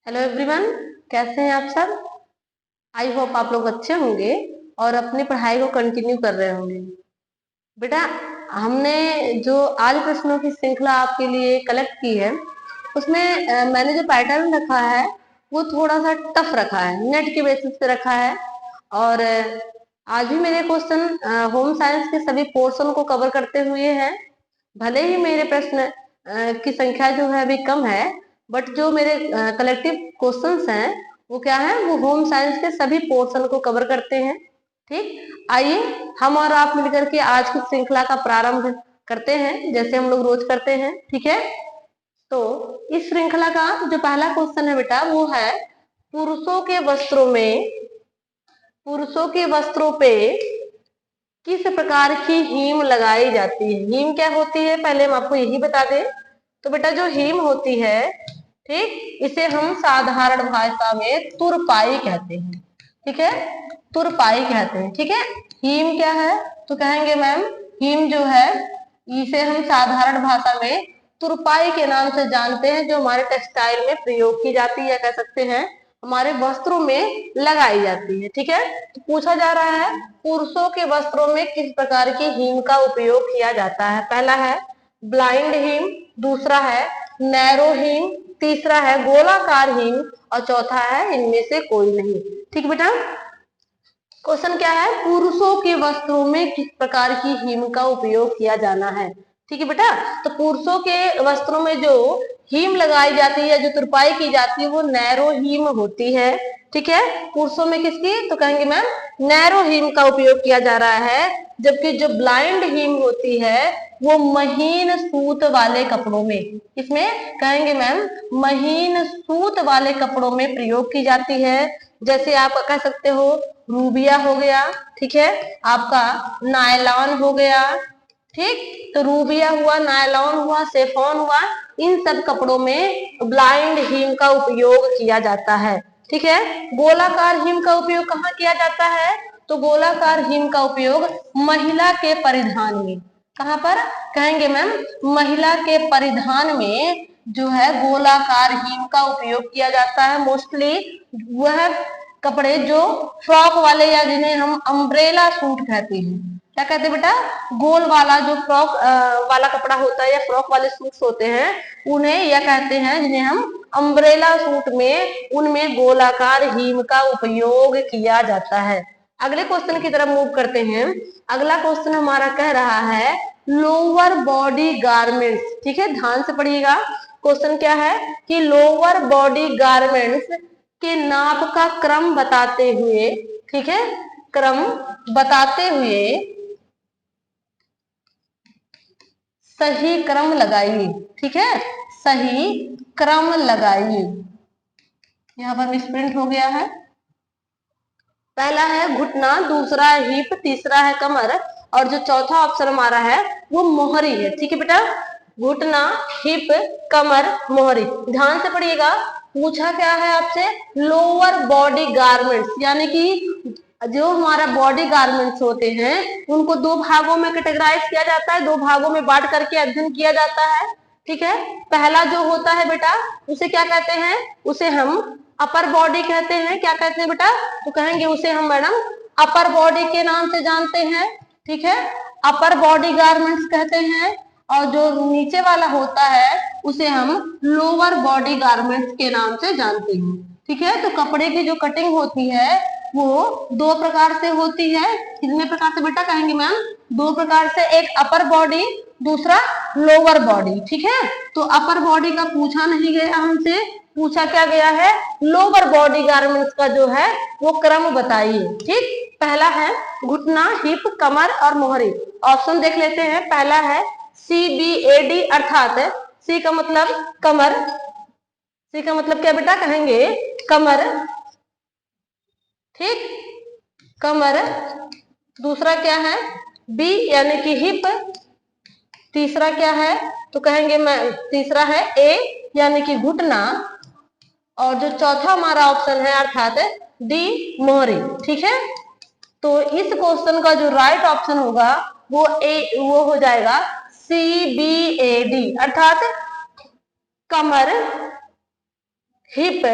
Hello everyone, कैसे हैं आप सब। आई होप आप लोग अच्छे होंगे और अपनी पढ़ाई को कंटिन्यू कर रहे होंगे। बेटा, हमने जो आज प्रश्नों की श्रृंखला आपके लिए कलेक्ट की है उसमें मैंने जो पैटर्न रखा है वो थोड़ा सा टफ रखा है, नेट के बेसिस पे रखा है। और आज भी मेरे क्वेश्चन होम साइंस के सभी पोर्शन को कवर करते हुए हैं। भले ही मेरे प्रश्न की संख्या जो है अभी कम है, बट जो मेरे कलेक्टिव क्वेश्चंस हैं वो क्या है, वो होम साइंस के सभी पोर्शन को कवर करते हैं। ठीक, आइए हम और आप मिलकर के आज की श्रृंखला का प्रारंभ करते हैं जैसे हम लोग रोज करते हैं। ठीक है, तो इस श्रृंखला का जो पहला क्वेश्चन है बेटा वो है पुरुषों के वस्त्रों पे किस प्रकार की हीम लगाई जाती है। हीम क्या होती है पहले हम आपको यही बता दें। तो बेटा जो हीम होती है, ठीक, इसे हम साधारण भाषा में तुरपाई कहते हैं। ठीक है, तुरपाई कहते हैं। ठीक है, हीम क्या है तो कहेंगे मैम, हीम जो है इसे हम साधारण भाषा में तुरपाई के नाम से जानते हैं, जो हमारे टेक्सटाइल में प्रयोग की जाती है, कह सकते हैं हमारे वस्त्रों में लगाई जाती है। ठीक है, तो पूछा जा रहा है पुरुषों के वस्त्रों में किस प्रकार की हीम का उपयोग किया जाता है। पहला है ब्लाइंड हीम, दूसरा है नैरो हीम, तीसरा है गोलाकार हीम और चौथा है इनमें से कोई नहीं। ठीक बेटा, क्वेश्चन क्या है, पुरुषों के वस्त्रों में किस प्रकार की हीम का उपयोग किया जाना है। ठीक है बेटा, तो पुरुषों के वस्त्रों में जो हीम लगाई जाती है, जो तुरपाई की जाती है, वो नैरो हीम होती है। ठीक है, पुरुषों में किसकी तो कहेंगे मैम नैरो हीम का उपयोग किया जा रहा है, जबकि जो ब्लाइंड हीम होती है वो महीन सूत वाले कपड़ों में, इसमें कहेंगे मैम महीन सूत वाले कपड़ों में प्रयोग की जाती है। जैसे आप कह सकते हो रूबिया हो गया, ठीक है, आपका नायलॉन हो गया। ठीक, तो रूबिया हुआ, नायलॉन हुआ, सेफॉन हुआ, इन सब कपड़ों में ब्लाइंड हीम का उपयोग किया जाता है। ठीक है, गोलाकार हीम का उपयोग कहाँ किया जाता है तो गोलाकार हीम का उपयोग महिला के परिधान में, कहाँ पर कहेंगे मैम महिला के परिधान में जो है गोलाकार हीम का उपयोग किया जाता है। मोस्टली वह कपड़े जो फ्रॉक वाले या जिन्हें हम अम्ब्रेला सूट कहते हैं, क्या कहते हैं बेटा, गोल वाला जो फ्रॉक वाला कपड़ा होता है या फ्रॉक वाले सूट्स होते हैं उन्हें यह कहते हैं, जिन्हें हम अम्ब्रेला सूट में उनमें गोलाकार हीम का उपयोग किया जाता है। अगले क्वेश्चन की तरफ मूव करते हैं। अगला क्वेश्चन हमारा कह रहा है लोअर बॉडी गारमेंट्स। ठीक है, ध्यान से पढ़िएगा। क्वेश्चन क्या है कि लोअर बॉडी गारमेंट्स के नाप का क्रम बताते हुए, ठीक है, क्रम बताते हुए सही क्रम लगाइए। ठीक है, सही क्रम लगाइए। यहाँ पर मिसप्रिंट हो गया है। पहला है घुटना, दूसरा है हिप, तीसरा है कमर और जो चौथा ऑप्शन हमारा है वो मोहरी है। ठीक है बेटा, घुटना, हिप, कमर, मोहरी। ध्यान से पढ़िएगा, पूछा क्या है आपसे, लोअर बॉडी गारमेंट्स, यानी कि जो हमारा बॉडी गारमेंट्स होते हैं उनको दो भागों में कैटेगराइज किया जाता है, दो भागों में बांट करके अध्ययन किया जाता है। ठीक है, पहला जो होता है बेटा उसे क्या कहते हैं, उसे हम अपर बॉडी कहते हैं। क्या कहते हैं बेटा तो कहेंगे उसे हम मैडम अपर बॉडी के नाम से जानते हैं। ठीक है, अपर बॉडी गारमेंट्स कहते हैं और जो नीचे वाला होता है उसे हम लोअर बॉडी गारमेंट्स के नाम से जानते हैं। ठीक है, तो कपड़े की जो कटिंग होती है वो दो प्रकार से होती है। कितने प्रकार से बेटा कहेंगे मैम, दो प्रकार से, एक अपर बॉडी, दूसरा लोअर बॉडी। ठीक है, तो अपर बॉडी का पूछा नहीं गया हमसे, पूछा क्या गया है लोअर बॉडी गारमेंट्स का जो है वो क्रम बताइए। ठीक, पहला है घुटना, हिप, कमर और मोहरी। ऑप्शन देख लेते हैं। पहला है CBAD, अर्थात सी का मतलब कमर, सी का मतलब क्या बेटा कहेंगे कमर। ठीक, कमर। दूसरा क्या है B यानी कि हिप। तीसरा क्या है तो कहेंगे मैं, तीसरा है A यानी कि घुटना और जो चौथा हमारा ऑप्शन है अर्थात D मोहरी। ठीक है, तो इस क्वेश्चन का जो राइट ऑप्शन होगा वो हो जाएगा CBAD, अर्थात कमर, हिप,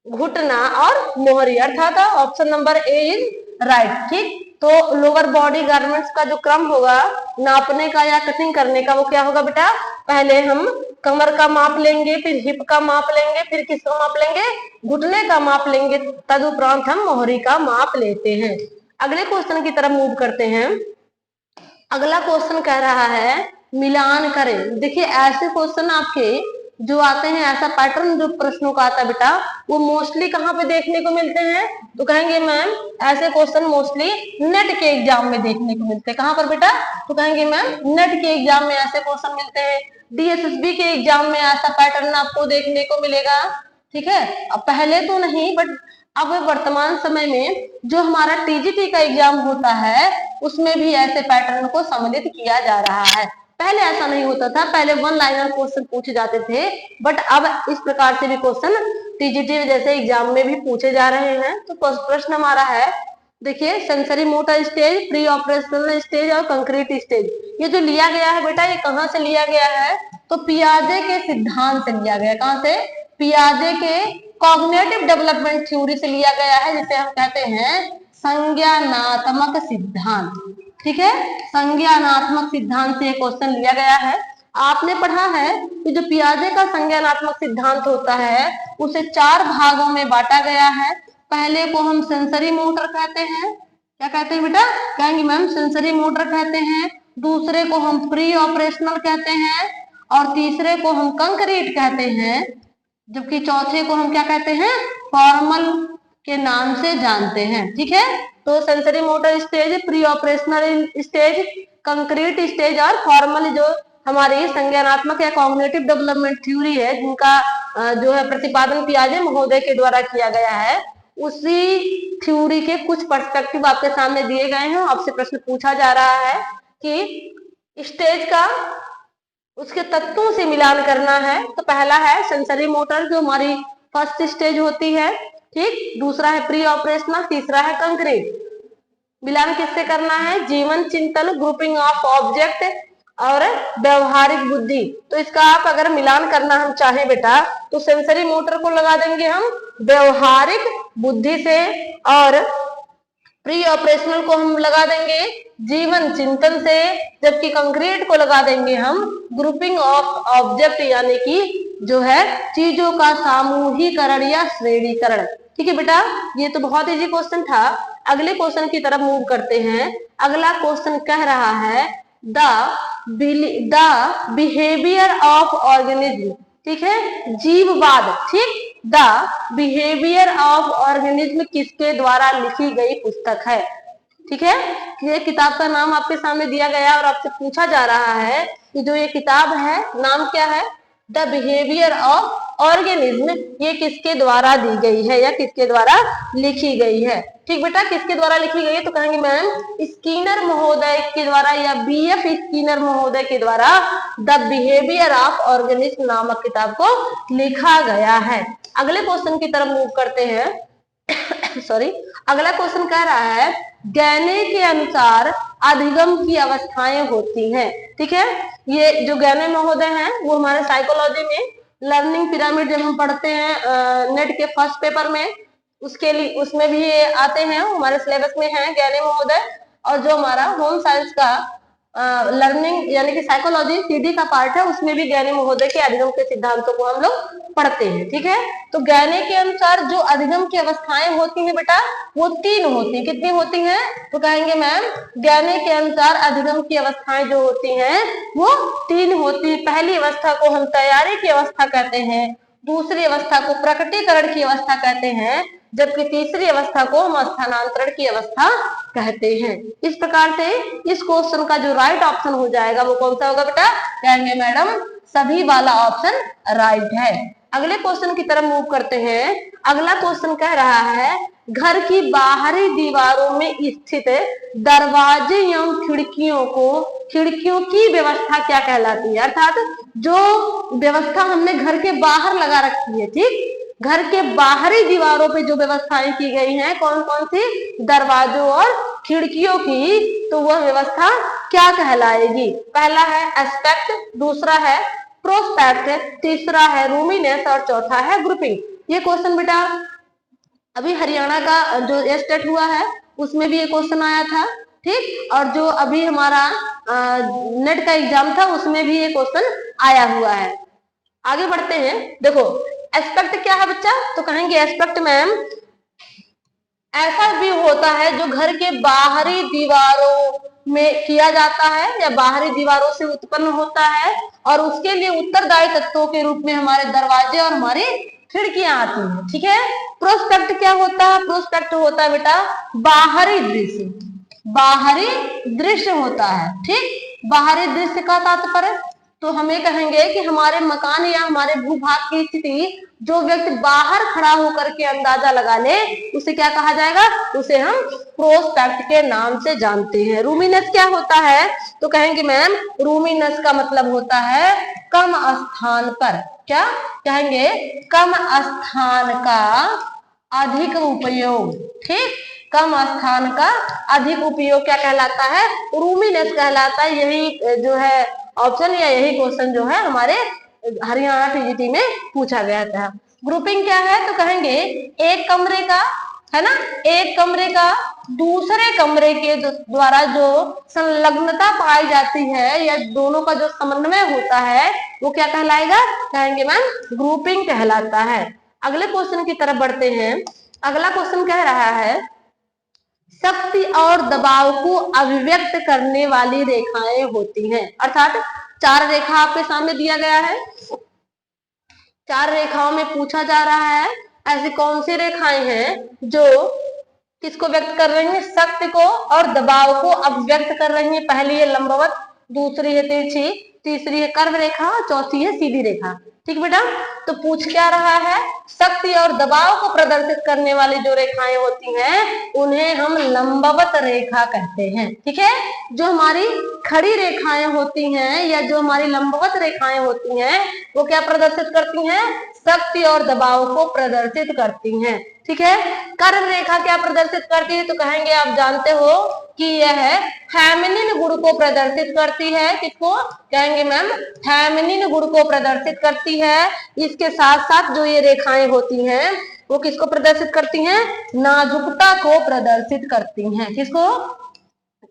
घुटना और मोहरी, अर्थात option number A is right. ठीक, तो लोअर बॉडी गारमेंट्स का जो क्रम होगा नापने का या कटिंग करने का वो क्या होगा बेटा, पहले हम कमर का माप लेंगे, फिर हिप का माप लेंगे, फिर किसका माप लेंगे, घुटने का माप लेंगे, तदुपरांत हम मोहरी का माप लेते हैं। अगले क्वेश्चन की तरफ मूव करते हैं। अगला क्वेश्चन कह रहा है मिलान करें। देखिए ऐसे क्वेश्चन आपके जो आते हैं, ऐसा पैटर्न जो प्रश्नों का आता है बेटा, वो मोस्टली कहाँ पे देखने को मिलते हैं, तो कहेंगे मैम ऐसे क्वेश्चन मोस्टली नेट के एग्जाम में देखने को मिलते हैं। कहाँ पर बेटा, तो कहेंगे मैम नेट के एग्जाम में ऐसे क्वेश्चन मिलते हैं, डीएसएसबी के एग्जाम में ऐसा पैटर्न आपको देखने को मिलेगा। ठीक है, अब पहले तो नहीं, बट अब वर्तमान समय में जो हमारा टीजीटी का एग्जाम होता है उसमें भी ऐसे पैटर्न को सम्मिलित किया जा रहा है। पहले ऐसा नहीं होता था, पहले वन लाइनर क्वेश्चन पूछे जाते थे, बट अब इस प्रकार से भी क्वेश्चन टीजीटी जैसे एग्जाम में भी पूछे जा रहे हैं। तो प्रश्न हमारा है, देखिए sensory motor stage, pre operational stage और कंक्रीट स्टेज, ये जो लिया गया है बेटा ये कहाँ से लिया गया है, तो पियाजे के सिद्धांत से लिया गया। कहाँ से, पियाजे के कॉग्निटिव डेवलपमेंट थ्योरी से लिया गया है, जिसे हम कहते हैं संज्ञानात्मक सिद्धांत। ठीक है, संज्ञानात्मक सिद्धांत से क्वेश्चन लिया गया है। आपने पढ़ा है कि जो पियाजे का संज्ञानात्मक सिद्धांत होता है उसे 4 भागों में बांटा गया है। पहले को हम सेंसरी मोटर कहते हैं, क्या कहते हैं बेटा, कहेंगे मैम सेंसरी मोटर कहते हैं। दूसरे को हम प्री ऑपरेशनल कहते हैं और तीसरे को हम कंक्रीट कहते हैं, जबकि चौथे को हम क्या कहते हैं, फॉर्मल के नाम से जानते हैं। ठीक है, तो sensory motor stage, pre operational stage, concrete stage और फॉर्मल जो हमारी संज्ञानात्मक या कॉग्निटिव डेवलपमेंट थ्योरी है, जिनका जो है प्रतिपादन पियाजे महोदय के द्वारा किया गया है, उसी थ्योरी के कुछ पर्सपेक्टिव आपके सामने दिए गए हैं। आपसे प्रश्न पूछा जा रहा है कि स्टेज का उसके तत्वों से मिलान करना है। तो पहला है सेंसरी मोटर जो हमारी फर्स्ट स्टेज होती है, ठीक, दूसरा है प्री ऑपरेशनल, तीसरा है कंक्रीट। मिलान किससे करना है, जीवन चिंतन, ग्रुपिंग ऑफ ऑब्जेक्ट और व्यवहारिक बुद्धि। तो इसका आप अगर मिलान करना हम चाहें बेटा तो सेंसरी मोटर को लगा देंगे हम व्यवहारिक बुद्धि से, और प्री ऑपरेशनल को हम लगा देंगे जीवन चिंतन से, जबकि कंक्रीट को लगा देंगे हम ग्रुपिंग ऑफ ऑब्जेक्ट, यानी कि जो है चीजों का सामूहिकरण या श्रेणीकरण। ठीक है बेटा, ये तो बहुत इजी क्वेश्चन था। अगले क्वेश्चन की तरफ मूव करते हैं। अगला क्वेश्चन कह रहा है द बिहेवियर ऑफ ऑर्गेनिज्म। ठीक है, जीववाद। ठीक, द बिहेवियर ऑफ ऑर्गेनिज्म किसके द्वारा लिखी गई पुस्तक है। ठीक है, ये किताब का नाम आपके सामने दिया गया और आपसे पूछा जा रहा है कि जो ये किताब है नाम क्या है, द बिहेवियर ऑफ ऑर्गेनिज्म, ये किसके द्वारा दी गई है या किसके द्वारा लिखी गई है। ठीक बेटा, किसके द्वारा लिखी गई है, तो कहेंगे मैम स्किनर महोदय के द्वारा या बीएफ स्किनर महोदय के द्वारा द बिहेवियर ऑफ ऑर्गेनिज्म नामक किताब को लिखा गया है। अगले क्वेश्चन की तरफ मूव करते हैं। सॉरी, अगला क्वेश्चन कह रहा है गैने के अनुसार अधिगम की अवस्थाएं होती हैं। ठीक है, ये जो गैने महोदय हैं वो हमारे साइकोलॉजी में लर्निंग पिरामिड जब हम पढ़ते हैं नेट के फर्स्ट पेपर में, उसके लिए उसमें भी ये आते हैं, हमारे सिलेबस में है गैने महोदय। और जो हमारा होम साइंस का लर्निंग यानी कि साइकोलॉजी सीडी का पार्ट है, उसमें भी गैने महोदय के अधिगम के सिद्धांतों को हम लोग पढ़ते हैं। ठीक है, तो गैने के अनुसार जो अधिगम की अवस्थाएं होती हैं बेटा वो 3 होती हैं। कितनी होती हैं, तो कहेंगे मैम गैने के अनुसार अधिगम की अवस्थाएं जो होती हैं वो 3 होती है। पहली अवस्था को हम तैयारी की अवस्था कहते हैं, दूसरी अवस्था को प्रकटीकरण की अवस्था कहते हैं, जबकि तीसरी अवस्था को हम स्थानांतरण की अवस्था कहते हैं। इस प्रकार से इस क्वेश्चन का जो राइट ऑप्शन हो जाएगा वो कौन सा होगा बेटा, कहेंगे मैडम सभी वाला ऑप्शन राइट है। अगले क्वेश्चन की तरफ मूव करते हैं। अगला क्वेश्चन कह रहा है घर की बाहरी दीवारों में स्थित दरवाजे एवं खिड़कियों की व्यवस्था क्या कहलाती है। अर्थात जो व्यवस्था हमने घर के बाहर लगा रखी है, ठीक, घर के बाहरी दीवारों पे जो व्यवस्थाएं की गई हैं कौन कौन सी, दरवाजों और खिड़कियों की, तो वह व्यवस्था क्या कहलाएगी। पहला है एस्पेक्ट, दूसरा है प्रोस्पेक्ट, तीसरा है रूमिनेंस और चौथा है ग्रुपिंग। ये क्वेश्चन बेटा अभी हरियाणा का जो स्टेट हुआ है उसमें भी ये क्वेश्चन आया था, ठीक। और जो अभी हमारा नेट का एग्जाम था उसमें भी ये क्वेश्चन आया हुआ है। आगे बढ़ते हैं। देखो एस्पेक्ट क्या है बच्चा, तो कहेंगे एस्पेक्ट मैम ऐसा भी होता है जो घर के बाहरी दीवारों में किया जाता है या बाहरी दीवारों से उत्पन्न होता है और उसके लिए उत्तरदायी तत्वों के रूप में हमारे दरवाजे और हमारी खिड़कियां आती हैं, ठीक है। प्रोस्पेक्ट क्या होता है, प्रोस्पेक्ट होता है बेटा बाहरी दृश्य, बाहरी दृश्य होता है, ठीक। बाहरी दृश्य का तात्पर्य तो हमें कहेंगे कि हमारे मकान या हमारे भूभाग की स्थिति जो व्यक्ति बाहर खड़ा होकर के अंदाजा लगा ले उसे क्या कहा जाएगा, उसे हम प्रोस्पेक्ट के नाम से जानते हैं। रूमिनेंस क्या होता है, तो कहेंगे मैम रूमिनेंस का मतलब होता है कम स्थान पर, क्या कहेंगे, कम स्थान का अधिक उपयोग, ठीक। कम स्थान का अधिक उपयोग क्या कहलाता है, रूमिनेंस कहलाता है। यही जो है ऑप्शन या यही क्वेश्चन जो है हमारे हरियाणा टीजीटी में पूछा गया था। ग्रुपिंग क्या है, तो कहेंगे एक कमरे का है ना, एक कमरे का दूसरे कमरे के द्वारा जो संलग्नता पाई जाती है या दोनों का जो समन्वय होता है वो क्या कहलाएगा, कहेंगे मैम ग्रुपिंग कहलाता है। अगले क्वेश्चन की तरफ बढ़ते हैं। अगला क्वेश्चन कह रहा है शक्ति और दबाव को अभिव्यक्त करने वाली रेखाएं होती हैं, अर्थात चार रेखा आपके सामने दिया गया है, चार रेखाओं में पूछा जा रहा है ऐसी कौन सी रेखाएं हैं जो किसको व्यक्त कर रही हैं, शक्ति को और दबाव को अभिव्यक्त कर रही हैं। पहली है लंबवत, दूसरी है तिरछी, तीसरी है कर्व रेखा, चौथी है सीधी रेखा, ठीक बेटा। तो पूछ क्या रहा है, शक्ति और दबाव को प्रदर्शित करने वाली जो रेखाएं होती हैं उन्हें हम लंबवत रेखा कहते हैं, ठीक है। जो हमारी खड़ी रेखाएं होती हैं या जो हमारी लंबवत रेखाएं होती हैं वो क्या प्रदर्शित करती हैं, शक्ति और दबाव को प्रदर्शित करती हैं, ठीक है। कर्व रेखा क्या प्रदर्शित करती है, तो कहेंगे आप जानते हो कि यह फेमिनिन गुण को प्रदर्शित करती है, किसको कहेंगे मैम, फेमिनिन गुण को प्रदर्शित करती है। इसके साथ साथ जो ये रेखाएं होती हैं वो किसको प्रदर्शित करती हैं, नाजुकता को प्रदर्शित करती हैं, किसको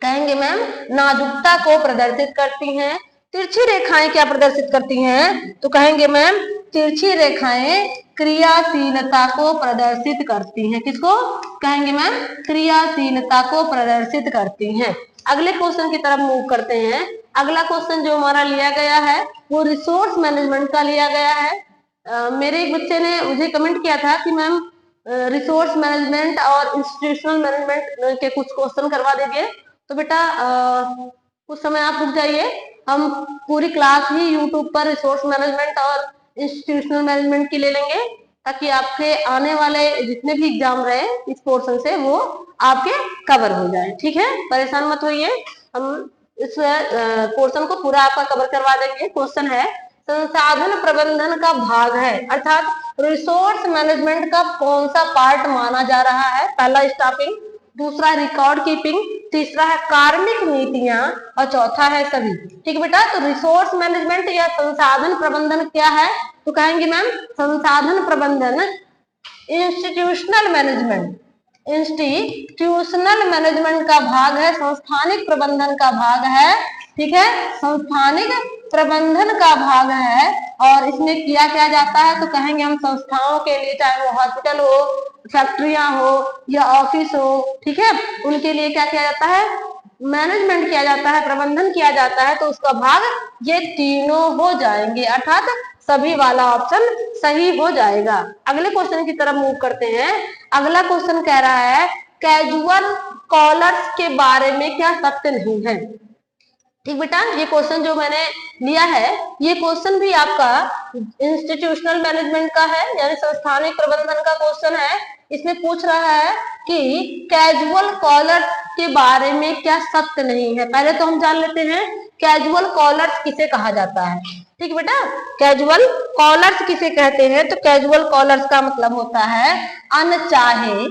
कहेंगे मैम, नाजुकता को प्रदर्शित करती हैं। तिरछी रेखाएं क्या प्रदर्शित करती हैं, तो कहेंगे मैम तिरछी रेखाएं क्रियाशीलता को प्रदर्शित करती हैं, किसको कहेंगे मैम, क्रियाशीलता को प्रदर्शित करती हैं। अगले क्वेश्चन की तरफ मूव करते हैं। अगला क्वेश्चन जो हमारा लिया गया है वो रिसोर्स मैनेजमेंट का लिया गया है। मेरे एक बच्चे ने मुझे कमेंट किया था कि मैम रिसोर्स मैनेजमेंट और इंस्टीट्यूशनल मैनेजमेंट के कुछ क्वेश्चन करवा दीजिए। तो बेटा कुछ समय आप रुक जाइए, हम पूरी क्लास ही यूट्यूब पर रिसोर्स मैनेजमेंट और इंस्टीट्यूशनल मैनेजमेंट की ले लेंगे ताकि आपके आने वाले जितने भी एग्जाम रहे इस पोर्शन से वो आपके कवर हो जाए, ठीक है। परेशान मत होइए, हम इस पोर्शन को पूरा आपका कवर करवा देंगे। क्वेश्चन है संसाधन प्रबंधन का भाग है, अर्थात रिसोर्स मैनेजमेंट का कौन सा पार्ट माना जा रहा है। पहला स्टाफिंग, दूसरा रिकॉर्ड कीपिंग, तीसरा है कार्मिक नीतियां और चौथा है सभी, ठीक बेटा। तो रिसोर्स मैनेजमेंट या संसाधन प्रबंधन क्या है, तो कहेंगे मैम संसाधन प्रबंधन इंस्टीट्यूशनल मैनेजमेंट, इंस्टीट्यूशनल मैनेजमेंट का भाग है, संस्थानिक प्रबंधन का भाग है, ठीक है, संस्थानिक प्रबंधन का भाग है। और इसमें किया क्या जाता है, तो कहेंगे हम संस्थाओं के लिए, चाहे वो हॉस्पिटल हो, फैक्ट्रियां हो या ऑफिस हो, ठीक है, उनके लिए क्या किया जाता है, मैनेजमेंट किया जाता है, प्रबंधन किया जाता है। तो उसका भाग ये तीनों हो जाएंगे, अर्थात सभी वाला ऑप्शन सही हो जाएगा। अगले क्वेश्चन की तरफ मूव करते हैं। अगला क्वेश्चन कह रहा है कैजुअल कॉलर्स के बारे में क्या सत्य नहीं है, ठीक बेटा। ये क्वेश्चन जो मैंने लिया है ये क्वेश्चन भी आपका इंस्टीट्यूशनल मैनेजमेंट का है, यानी संस्थानिक प्रबंधन का क्वेश्चन है। इसमें पूछ रहा है कि कैजुअल कॉलर के बारे में क्या सत्य नहीं है। पहले तो हम जान लेते हैं कैजुअल कॉलर्स किसे कहा जाता है, ठीक बेटा। कैजुअल कॉलर्स किसे कहते हैं, तो कैजुअल कॉलर्स का मतलब होता है अनचाहे,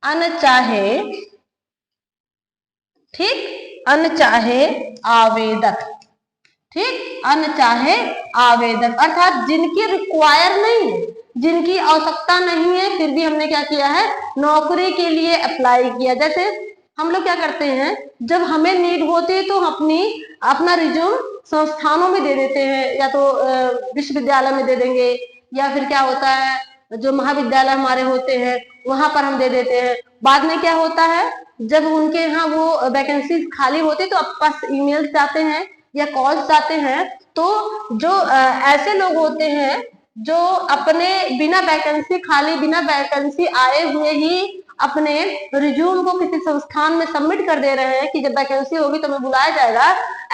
अनचाहे, ठीक, अनचाहे आवेदक, ठीक, अनचाहे आवेदक अर्थात जिनकी रिक्वायर नहीं है, जिनकी आवश्यकता नहीं है, फिर भी हमने क्या किया है, नौकरी के लिए अप्लाई किया। जैसे हम लोग क्या करते हैं, जब हमें नीड होती है तो अपना रिज्यूम संस्थानों में दे देते हैं, या तो विश्वविद्यालय में दे देंगे, या फिर क्या होता है जो महाविद्यालय हमारे होते हैं वहां पर हम दे देते हैं। बाद में क्या होता है, जब उनके यहाँ वो वैकेंसी खाली होती तो आपके पास ईमेल्स जाते हैं या कॉल्स जाते हैं, तो जो ऐसे लोग होते हैं जो अपने बिना वैकेंसी आए हुए ही अपने रिज्यूम को किसी संस्थान में सबमिट कर दे रहे हैं कि जब वैकेंसी होगी तो हमें बुलाया जाएगा,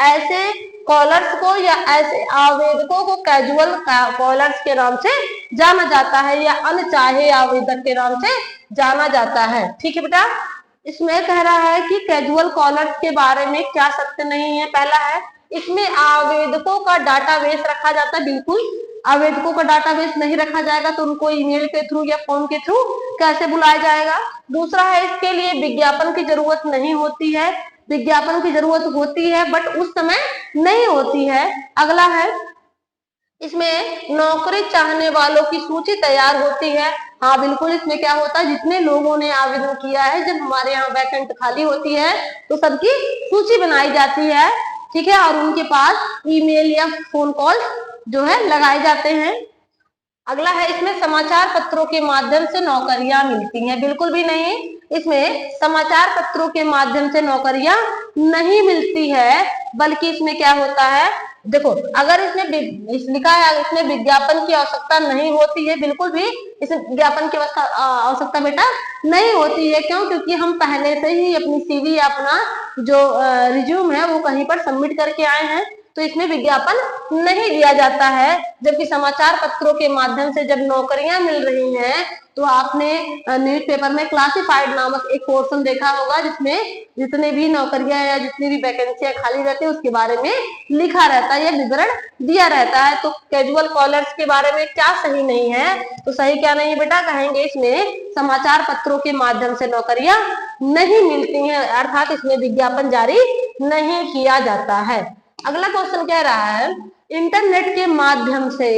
ऐसे कॉलर्स को या ऐसे आवेदकों को कैजुअल कॉलर्स के नाम से जाना जाता है, या अनचाहे आवेदक के नाम से जाना जाता है। ठीक है बेटा, इसमें कह रहा है कि कैजुअल कॉलर्स के बारे में क्या सत्य नहीं है। पहला है, इसमें आवेदकों का डाटाबेस रखा जाता है। बिल्कुल आवेदकों का डाटाबेस नहीं रखा जाएगा तो उनको ईमेल के थ्रू या फोन के थ्रू कैसे बुलाया जाएगा। दूसरा है, इसके लिए विज्ञापन की जरूरत नहीं होती है। विज्ञापन की जरूरत होती है बट उस समय नहीं होती है। अगला है, इसमें नौकरी चाहने वालों की सूची तैयार होती है। हाँ बिल्कुल, इसमें क्या होता है, जितने लोगों ने आवेदन किया है, जब हमारे यहाँ वैकेंट खाली होती है तो सबकी सूची बनाई जाती है। ठीक है, और उनके पास ईमेल या फोन कॉल जो है लगाए जाते हैं। अगला है, इसमें समाचार पत्रों के माध्यम से नौकरियां मिलती हैं। बिल्कुल भी नहीं, इसमें समाचार पत्रों के माध्यम से नौकरियां नहीं मिलती है, बल्कि इसमें क्या होता है, देखो अगर इसमें लिखा है इसमें विज्ञापन की आवश्यकता नहीं होती है, बिल्कुल भी इसमें विज्ञापन की आवश्यकता बेटा नहीं होती है। क्यों? क्योंकि हम पहले से ही अपनी सीवी या अपना जो रिज्यूम है वो कहीं पर सबमिट करके आए हैं, तो इसमें विज्ञापन नहीं दिया जाता है। जबकि समाचार पत्रों के माध्यम से जब नौकरियां मिल रही हैं तो आपने न्यूज़पेपर में क्लासिफाइड नामक एक पोर्शन देखा होगा, जिसमें जितने भी नौकरियां या जितनी भी वैकेंसियां खाली रहती है उसके बारे में लिखा रहता है या विवरण दिया रहता है। तो कैजुअल कॉलर्स के बारे में क्या सही नहीं है, तो सही क्या नहीं है बेटा, कहेंगे इसमें समाचार पत्रों के माध्यम से नौकरियां नहीं मिलती हैं, अर्थात इसमें विज्ञापन जारी नहीं किया जाता है। अगला क्वेश्चन कह रहा है, इंटरनेट के माध्यम से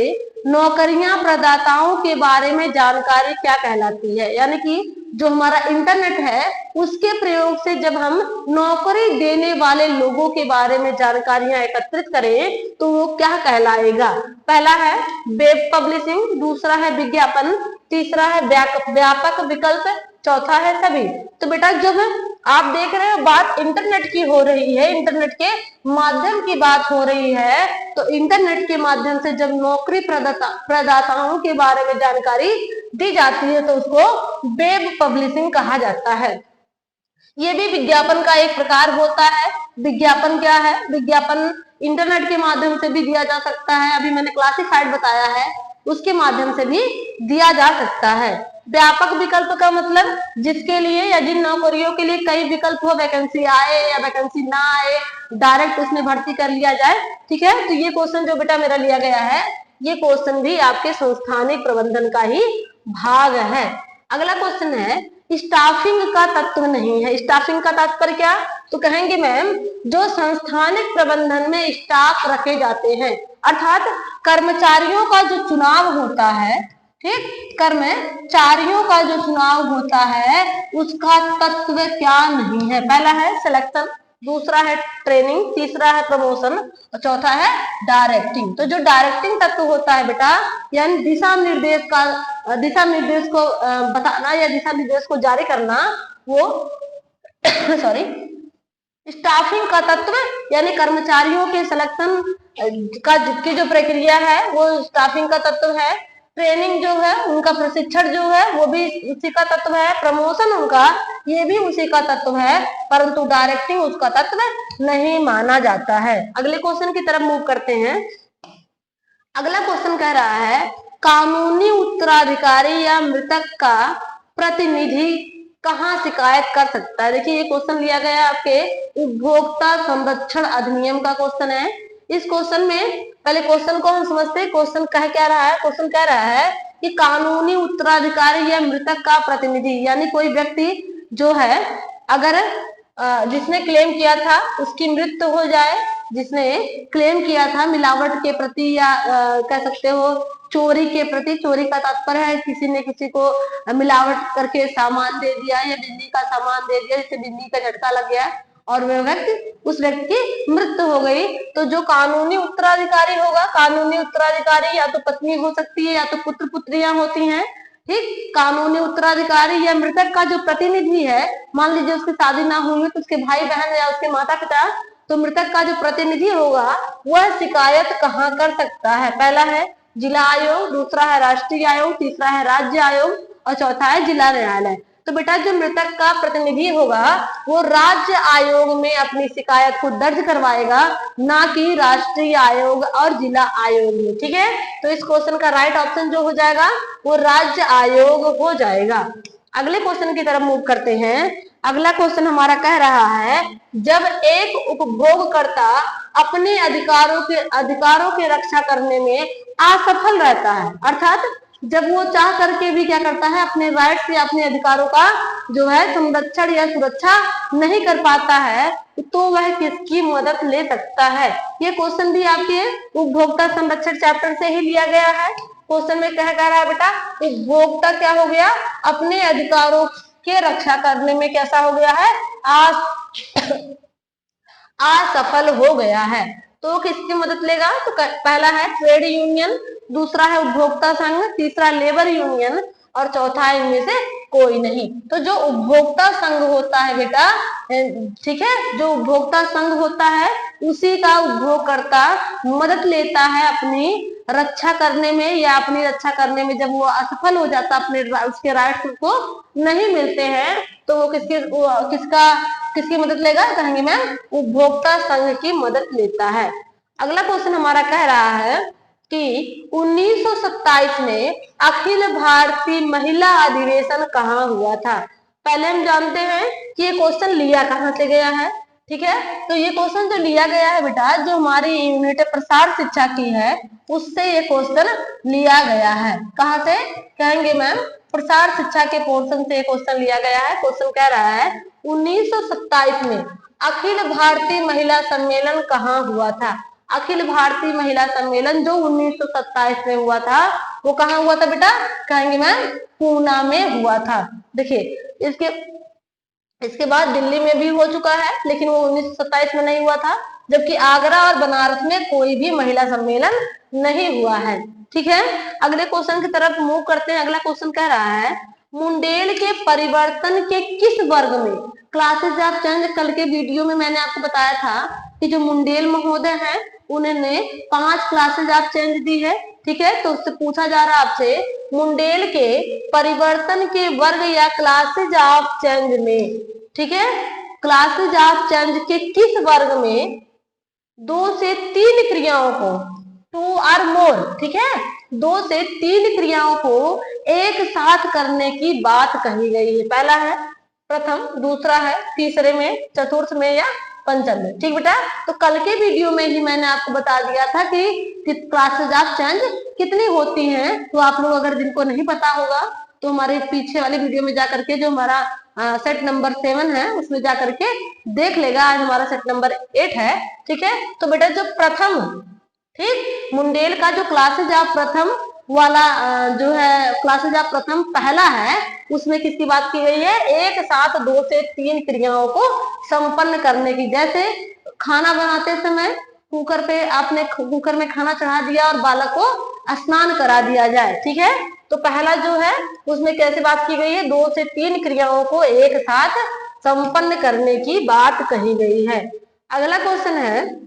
नौकरियां प्रदाताओं के बारे में जानकारी क्या कहलाती है। यानी कि जो हमारा इंटरनेट है उसके प्रयोग से जब हम नौकरी देने वाले लोगों के बारे में जानकारियां एकत्रित करें तो वो क्या कहलाएगा। पहला है वेब पब्लिशिंग, दूसरा है विज्ञापन, तीसरा है व्यापक विकल्प, चौथा है सभी। तो बेटा जब आप देख रहे हो बात इंटरनेट की हो रही है, इंटरनेट के माध्यम की बात हो रही है, तो इंटरनेट के माध्यम से जब नौकरी प्रदाताओं के बारे में जानकारी दी जाती है तो उसको वेब पब्लिशिंग कहा जाता है। ये भी विज्ञापन का एक प्रकार होता है। विज्ञापन क्या है, विज्ञापन इंटरनेट के माध्यम से भी दिया जा सकता है, अभी मैंने क्लासिफाइड बताया है, उसके माध्यम से भी दिया जा सकता है। व्यापक विकल्प का मतलब जिसके लिए या जिन नौकरियों के लिए कई विकल्प हो, वैकेंसी आए या वैकेंसी ना आए, डायरेक्ट उसमें भर्ती कर लिया जाए। ठीक है, तो ये क्वेश्चन जो बेटा मेरा लिया गया है, ये क्वेश्चन भी आपके संस्थानिक प्रबंधन का ही भाग है। अगला क्वेश्चन है, स्टाफिंग का तत्व नहीं है। स्टाफिंग का तात्पर्य क्या, तो कहेंगे मैम जो संस्थानिक प्रबंधन में स्टाफ रखे जाते हैं, अर्थात कर्मचारियों का जो चुनाव होता है, ठीक, कर्मचारियों का जो चुनाव होता है उसका तत्व क्या नहीं है। पहला है सिलेक्शन, दूसरा है ट्रेनिंग, तीसरा है प्रमोशन और चौथा है डायरेक्टिंग। तो जो डायरेक्टिंग तत्व होता है बेटा, यानी दिशा निर्देश को बताना या दिशा निर्देश को जारी करना, वो सॉरी स्टाफिंग का तत्व यानी कर्मचारियों के सिलेक्शन की जो प्रक्रिया है वो स्टाफिंग का तत्व है। ट्रेनिंग जो है, उनका प्रशिक्षण जो है वो भी उसी का तत्व है। प्रमोशन उनका, ये भी उसी का तत्व है, परंतु डायरेक्टिंग उसका तत्व नहीं माना जाता है। अगले क्वेश्चन की तरफ मूव करते हैं। अगला क्वेश्चन कह रहा है, कानूनी उत्तराधिकारी या मृतक का प्रतिनिधि कहाँ शिकायत कर सकता है। देखिए ये क्वेश्चन लिया गया आपके उपभोक्ता संरक्षण अधिनियम का क्वेश्चन है। इस क्वेश्चन में पहले क्वेश्चन को हम समझते हैं। क्वेश्चन कह क्या रहा है, क्वेश्चन कह रहा है कि कानूनी उत्तराधिकारी या मृतक का प्रतिनिधि, यानी कोई व्यक्ति जो है अगर जिसने क्लेम किया था उसकी मृत्यु हो जाए जिसने क्लेम किया था मिलावट के प्रति या कह सकते हो चोरी के प्रति। चोरी का तात्पर्य है किसी ने किसी को मिलावट करके सामान दे दिया या बिजली का सामान दे दिया, जिससे बिजली का झटका लग गया और वह व्यक्ति उस व्यक्ति की मृत्यु हो गई। तो जो कानूनी उत्तराधिकारी होगा, कानूनी उत्तराधिकारी या तो पत्नी हो सकती है या तो पुत्र पुत्रियां होती हैं। ठीक, कानूनी उत्तराधिकारी या मृतक का जो प्रतिनिधि है, मान लीजिए उसकी शादी ना हुई हो तो उसके भाई बहन या उसके माता पिता, तो मृतक का जो प्रतिनिधि होगा वह शिकायत कहाँ कर सकता है? पहला है जिला आयोग, दूसरा है राष्ट्रीय आयोग, तीसरा है राज्य आयोग और चौथा है जिला न्यायालय। तो बेटा जो मृतक का प्रतिनिधि होगा वो राज्य आयोग में अपनी शिकायत को दर्ज करवाएगा, ना कि राष्ट्रीय आयोग और जिला आयोग में। ठीक है, तो इस क्वेश्चन का राइट ऑप्शन जो हो जाएगा वो राज्य आयोग हो जाएगा। अगले क्वेश्चन की तरफ मूव करते हैं। अगला क्वेश्चन हमारा कह रहा है, जब एक उपभोगकर्ता अपने अधिकारों के रक्षा करने में असफल रहता है, अर्थात जब वो चाह करके भी क्या करता है, अपने राइट्स या अपने अधिकारों का जो है संरक्षण या सुरक्षा नहीं कर पाता है, तो वह किसकी मदद ले सकता है? ये क्वेश्चन भी आपके उपभोक्ता संरक्षण चैप्टर से ही लिया गया है। क्वेश्चन में क्या कह रहा है बेटा, उपभोक्ता क्या हो गया, अपने अधिकारों के रक्षा करने में कैसा हो गया है, असफल हो गया है। तो किसकी मदद लेगा? तो पहला है ट्रेड यूनियन, दूसरा है उपभोक्ता संघ, तीसरा लेबर यूनियन और चौथा है इनमें से कोई नहीं। तो जो उपभोक्ता संघ होता है बेटा, ठीक है, जो उपभोक्ता संघ होता है उसी का उपभोगकर्ता मदद लेता है अपनी रक्षा करने में, या अपनी रक्षा करने में जब वो असफल हो जाता, अपने उसके राइट्स को नहीं मिलते हैं, तो वो किसकी मदद लेगा? कहेंगे मैम उपभोक्ता संघ की मदद लेता है। अगला क्वेश्चन हमारा कह रहा है कि 1927 में अखिल भारतीय महिला अधिवेशन कहाँ हुआ था? पहले हम जानते हैं कि ये क्वेश्चन लिया कहाँ से गया है। ठीक है, तो ये क्वेश्चन जो लिया गया है बेटा, जो हमारी यूनिट प्रसार शिक्षा की है उससे ये क्वेश्चन लिया गया है। कहाँ से? कहेंगे मैम प्रसार शिक्षा के पोर्शन से क्वेश्चन लिया गया है। क्वेश्चन कह रहा है 1927 में अखिल भारतीय महिला सम्मेलन कहाँ हुआ था? अखिल भारतीय महिला सम्मेलन जो 1927 में हुआ था वो कहाँ हुआ था बेटा? कहेंगे मैम पूना में हुआ था। देखिए इसके बाद दिल्ली में भी हो चुका है, लेकिन वो 1927 में नहीं हुआ था, जबकि आगरा और बनारस में कोई भी महिला सम्मेलन नहीं हुआ है। ठीक है, अगले क्वेश्चन की तरफ मूव करते हैं। अगला क्वेश्चन कह रहा है मुंडेल के परिवर्तन के किस वर्ग में क्लासेस ऑफ चेंज? कल के वीडियो में मैंने आपको बताया था कि जो मुंडेल महोदय हैं उन्होंने 5 क्लासेस ऑफ चेंज दी है। ठीक है, तो उससे पूछा जा रहा है आपसे मुंडेल के परिवर्तन के वर्ग या क्लासेज ऑफ चेंज में, ठीक है, क्लासेज ऑफ चेंज के किस वर्ग में 2 से 3 क्रियाओं को, 2 और मोर, ठीक है, 2 से 3 क्रियाओं को एक साथ करने की बात कही गई है? पहला है प्रथम, दूसरा है तीसरे में, चतुर्थ में या पंचम में। ठीक बेटा, तो कल के वीडियो में ही मैंने आपको बता दिया था कि क्लासेज ऑफ चेंज कितनी होती हैं। तो आप लोग अगर जिनको नहीं पता होगा तो हमारे पीछे वाले वीडियो में जाकर के, जो हमारा सेट नंबर 7 है उसमें जाकर के देख लेगा। आज हमारा सेट नंबर 8 है। ठीक है, तो बेटा जो प्रथम, ठीक, मुंडेल का जो क्लासेज ऑफ प्रथम वाला जो है क्लासेज ऑफ प्रथम पहला है, उसमें किसकी बात की गई है? एक साथ 2 से 3 क्रियाओं को संपन्न करने की। जैसे खाना बनाते समय कुकर में खाना चढ़ा दिया और बालक को स्नान करा दिया जाए। ठीक है, तो पहला जो है उसमें कैसे बात की गई है? 2 से 3 क्रियाओं को एक साथ संपन्न करने की बात कही गई है। अगला क्वेश्चन है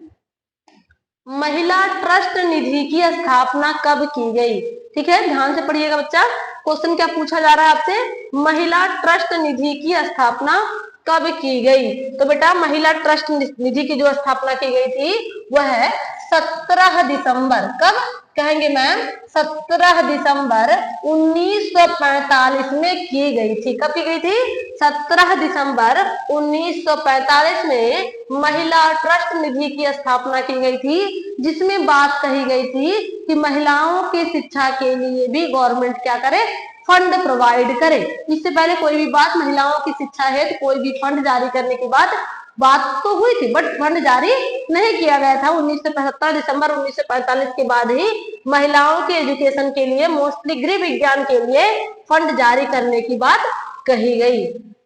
महिला ट्रस्ट निधि की स्थापना कब की गई? ठीक है, ध्यान से पढ़िएगा बच्चा। क्वेश्चन क्या पूछा जा रहा है आपसे? महिला ट्रस्ट निधि की स्थापना कब की गई? तो बेटा महिला ट्रस्ट निधि की जो स्थापना की गई थी वह है 17 दिसंबर। कब? कहेंगे मैम 17 दिसंबर 1945 में की गई थी। कब की गई थी? 17 दिसंबर 1945 में महिला ट्रस्ट निधि की स्थापना की गई थी, जिसमें बात कही गई थी कि महिलाओं की शिक्षा के लिए भी गवर्नमेंट क्या करे? फंड प्रोवाइड करे। इससे पहले कोई भी बात महिलाओं की शिक्षा हेतु कोई भी फंड जारी करने की बात बात तो हुई थी बट फंड जारी नहीं किया गया था। 1975 दिसंबर 1945 के बाद ही महिलाओं के एजुकेशन के लिए, मोस्टली गृह विज्ञान के लिए फंड जारी करने की बात कही गई।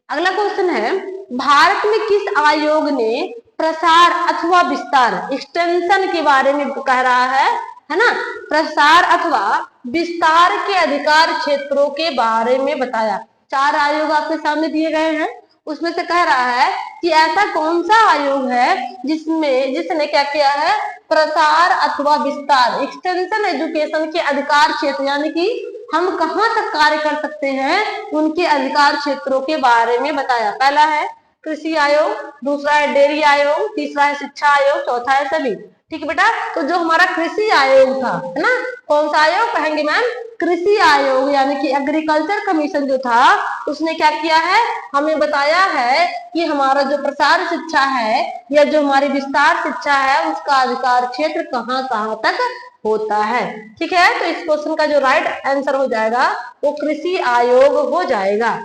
अगला क्वेश्चन है, भारत में किस आयोग ने प्रसार अथवा विस्तार, एक्सटेंशन के बारे में कह रहा है ना, प्रसार अथवा विस्तार के अधिकार क्षेत्रों के बारे में बताया। 4 आयोग आपके सामने दिए गए हैं, उसमें से कह रहा है कि ऐसा कौन सा आयोग है जिसने क्या किया है, प्रसार अथवा विस्तार, एक्सटेंशन एजुकेशन के अधिकार क्षेत्र, यानी कि हम कहाँ तक कार्य कर सकते हैं उनके अधिकार क्षेत्रों के बारे में बताया। पहला है कृषि आयोग, दूसरा है डेयरी आयोग, तीसरा है शिक्षा आयोग, चौथा है सभी। ठीक है बेटा, तो जो हमारा कृषि आयोग था, है ना, कौन सा आयोग कहेंगे मैम, कृषि आयोग, यानी कि एग्रीकल्चर कमीशन जो था उसने क्या किया है, हमें बताया है कि हमारा जो प्रसार शिक्षा है या जो हमारी विस्तार शिक्षा है उसका अधिकार क्षेत्र कहाँ कहाँ तक होता है। ठीक है, तो इस क्वेश्चन का जो राइट आंसर हो जाएगा वो कृषि आयोग हो जाएगा।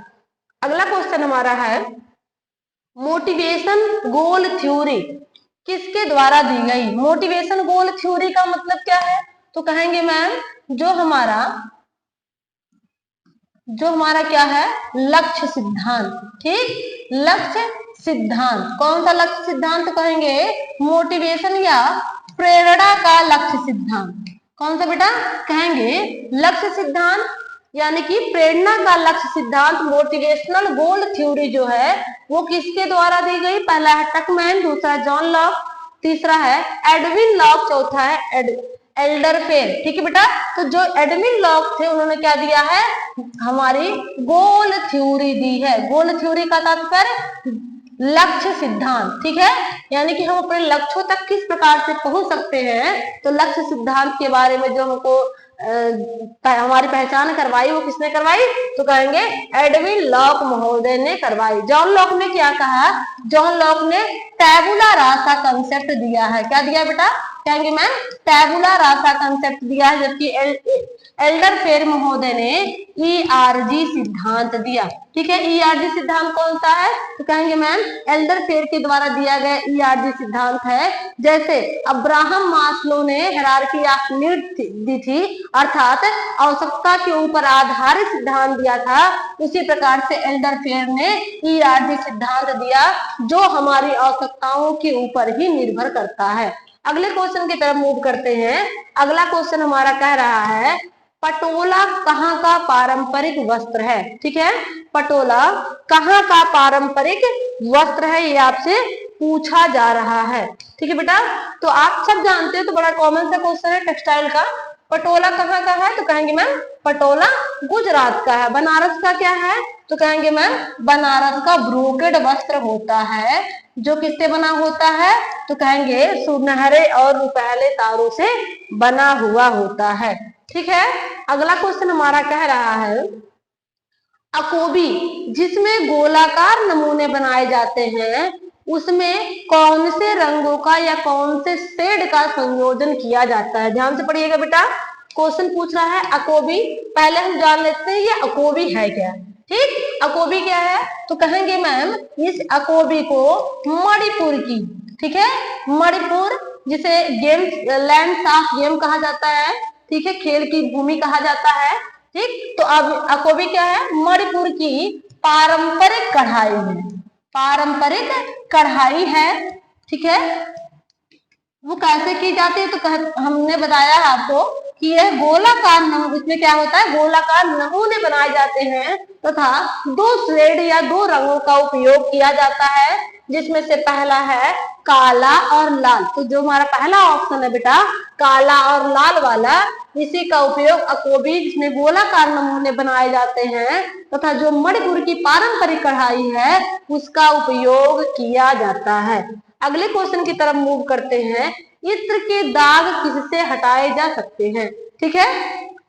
अगला क्वेश्चन हमारा है, मोटिवेशन गोल थ्योरी किसके द्वारा दी गई। मोटिवेशन गोल थ्योरी का मतलब क्या है, तो कहेंगे मैम जो हमारा क्या है, लक्ष्य सिद्धांत। ठीक, लक्ष्य सिद्धांत, कौन सा लक्ष्य सिद्धांत कहेंगे, मोटिवेशन या प्रेरणा का लक्ष्य सिद्धांत। कौन सा बेटा कहेंगे, लक्ष्य सिद्धांत, यानी कि प्रेरणा का लक्ष्य सिद्धांत, मोटिवेशनल गोल थ्योरी जो है वो किसके द्वारा दी गई। पहला है टकमैन, दूसरा जॉन लॉक, तीसरा है एडविन लॉक, चौथा है एल्डरफेयर। ठीक है बेटा, तो जो एडविन लॉक थे उन्होंने क्या दिया है, हमारी गोल थ्योरी दी है। गोल थ्योरी का तात्पर्य लक्ष्य सिद्धांत। ठीक है, यानी कि हम अपने लक्ष्यों तक किस प्रकार से पहुंच सकते हैं, तो लक्ष्य सिद्धांत के बारे में जो हमको हमारी पहचान करवाई वो किसने करवाई, तो कहेंगे एडविन लॉक महोदय ने करवाई। जॉन लॉक ने क्या कहा, जॉन लॉक ने टैबुला रासा कंसेप्ट दिया है। क्या दिया बेटा, कहेंगे मैम टैबुला रासा कंसेप्ट दिया है, जबकि एल्डरफेयर महोदय ने ईआरजी सिद्धांत दिया। ठीक है, ईआरजी सिद्धांत कौन सा है, तो कहेंगे मैम एल्डरफेयर के द्वारा दिया गया ईआरजी सिद्धांत है। जैसे अब्राहम मास्लो ने हायरार्की ऑफ नीड्स दी थी, अर्थात आवश्यकता के ऊपर आधारित सिद्धांत दिया था, उसी प्रकार से एल्डरफेयर ने ईआरजी सिद्धांत दिया जो हमारी आवश्यकताओं के ऊपर ही निर्भर करता है। अगले क्वेश्चन की तरफ मूव करते हैं। अगला क्वेश्चन हमारा कह रहा है, पटोला कहाँ का पारंपरिक वस्त्र है। ठीक है, पटोला कहाँ का पारंपरिक वस्त्र है, ये आपसे पूछा जा रहा है। ठीक है बेटा, तो आप सब जानते हो, तो बड़ा कॉमन सा क्वेश्चन है टेक्सटाइल का। पटोला कहाँ का है, तो कहेंगे मैम पटोला गुजरात का है। बनारस का क्या है, तो कहेंगे मैम बनारस का ब्रोकेड वस्त्र होता है, जो किससे बना होता है, तो कहेंगे सुनहरे और रुपहले तारों से बना हुआ होता है। ठीक है, अगला क्वेश्चन हमारा कह रहा है, अकोबी जिसमें गोलाकार नमूने बनाए जाते हैं उसमें कौन से रंगों का या कौन से शेड का संयोजन किया जाता है। ध्यान से पढ़िएगा बेटा, क्वेश्चन पूछ रहा है अकोबी। पहले हम जान लेते हैं ये अकोबी है क्या। ठीक, अकोबी क्या है, तो कहेंगे मैम इस अकोबी को मणिपुर की, ठीक है, मणिपुर जिसे गेम्स लैंड ऑफ गेम कहा जाता है, ठीक है, खेल की भूमि कहा जाता है। ठीक, तो अब अकोबी क्या है, मणिपुर की पारंपरिक कढ़ाई है, पारंपरिक कढ़ाई है। ठीक है, वो कैसे की जाती है, तो हमने बताया आपको कि यह गोलाकार इसमें क्या होता है, गोलाकार नमूने बनाए जाते हैं तथा 2 शेड या 2 रंगों का उपयोग किया जाता है, जिसमें से पहला है काला और लाल। तो जो हमारा पहला ऑप्शन है बेटा काला और लाल वाला, इसी का उपयोग अकोबी जिसमें गोलाकार नमूने बनाए जाते हैं तथा जो मणिपुर की पारंपरिक कढ़ाई है उसका उपयोग किया जाता है। अगले क्वेश्चन की तरफ मूव करते हैं, इत्र के दाग किससे हटाए जा सकते हैं। ठीक है,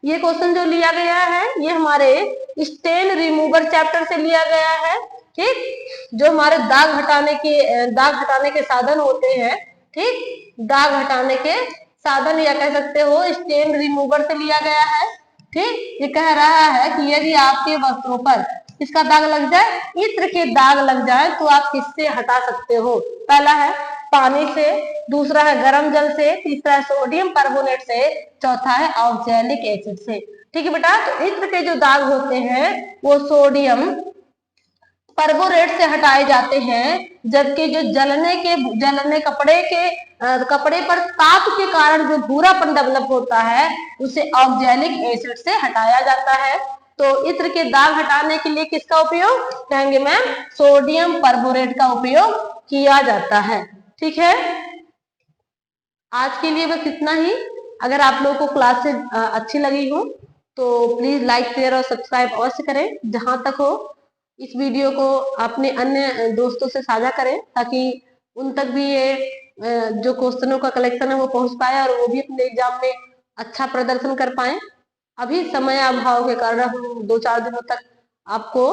ये क्वेश्चन जो लिया गया है ये हमारे स्टेन रिमूवर चैप्टर से लिया गया है। ठीक, जो हमारे दाग हटाने के साधन होते हैं, ठीक, दाग हटाने के साधन या कह सकते हो स्टेन रिमूवर से लिया गया है। ठीक, ये कह रहा है कि यदि आपके वस्त्रों पर इसका दाग लग जाए, इत्र के दाग लग जाए तो आप किससे हटा सकते हो? पहला है पानी से, दूसरा है गर्म जल से, तीसरा है सोडियम कार्बोनेट से, चौथा है ऑक्जेलिक एसिड से। ठीक है बेटा, तो इत्र के जो दाग होते हैं वो सोडियम कार्बोनेट से हटाए जाते हैं, जबकि जो जलने कपड़े पर ताप के कारण जो भूरापन डेवलप होता है उसे ऑक्जेलिक एसिड से हटाया जाता है। तो इत्र के दाग हटाने के लिए किसका उपयोग कहेंगे मैम? सोडियम परबोरेट का उपयोग किया जाता है। ठीक है, आज के लिए बस इतना ही। अगर आप लोगों को क्लासेस अच्छी लगी हो तो प्लीज लाइक शेयर और सब्सक्राइब अवश्य करें। जहां तक हो इस वीडियो को अपने अन्य दोस्तों से साझा करें ताकि उन तक भी ये जो क्वेश्चनों का कलेक्शन है वो पहुंच पाए और वो भी अपने एग्जाम में अच्छा प्रदर्शन कर पाए। अभी समय अभाव के कारण हम 2-4 दिनों तक आपको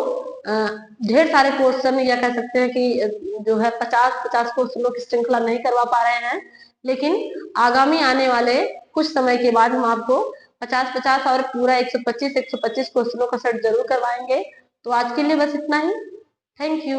ढेर सारे क्वेश्चन या कह सकते हैं कि जो है 50-50 क्वेश्चनों की श्रृंखला नहीं करवा पा रहे हैं, लेकिन आगामी आने वाले कुछ समय के बाद हम आपको 50-50 और पूरा 125 क्वेश्चनों का सेट जरूर करवाएंगे। तो आज के लिए बस इतना ही। Thank you.